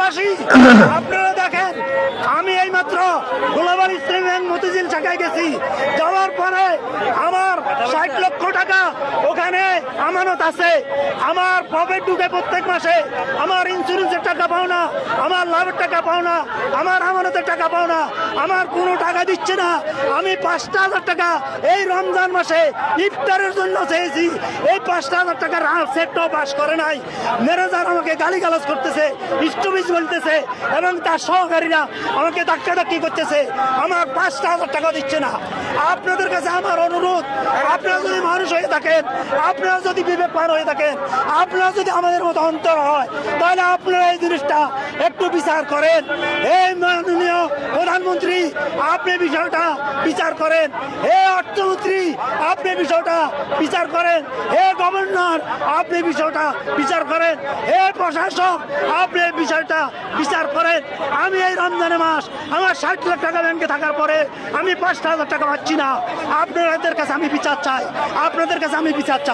দেশবাসী, আপনারা দেখেন, আমি এইমাত্র গ্লোবাল ইসলামী ব্যাংক মতিঝিল শাখায় গেছি। যাওয়ার পরে আমার 60 লক্ষ টাকা ওখানে আমানত আছে। আমার প্রফিট ঢুকে প্রত্যেক মাসে, আমার ইন্স্যুরেন্সের টাকা পাও না, আমার লাভের টাকা পাও না, আমার আমানতের টাকা পাও না, আমার কোনো টাকা দিচ্ছে না। আমি 5,000 টাকা এই রমজান মাসে ইফতারের জন্য চেয়েছি, এই 5,000 টাকার সেটও পাস করে নাই। ম্যানেজার আমাকে গালিগালাজ করতেছে, স্টপিজ বলতেছে, এবং তার সহকারীরা আমাকে ধাক্কাধাক্কি করতেছে, আমার 5,000 টাকা দিচ্ছে না। আপনাদের কাছে আমার অনুরোধ, আপনারা যদি মানুষ হয়ে থাকেন, আপনারা যদি বিবেকবান হয়ে থাকেন, আপনারা যদি আমাদের মতো অন্তর হয়, তাহলে আপনারা এই জিনিসটা একটু বিচার করেন। এই মাননীয় প্রধানমন্ত্রী, আপনি বিষয়টা বিচার করেন। হে অর্থমন্ত্রী, আপনি বিষয়টা বিচার করেন। হে গভর্নর, আপনি বিষয়টা বিচার করেন। হে প্রশাসক, আপনি বিষয়টা বিচার করেন। আমি এই রমজানের মাস আমার 60 লাখ টাকা ব্যাংকে থাকার পরে আমি 5,000 টাকা পাচ্ছি না। আপনাদের কাছে আমি বিচার চাই, আপনাদের কাছে আমি বিচার চাই।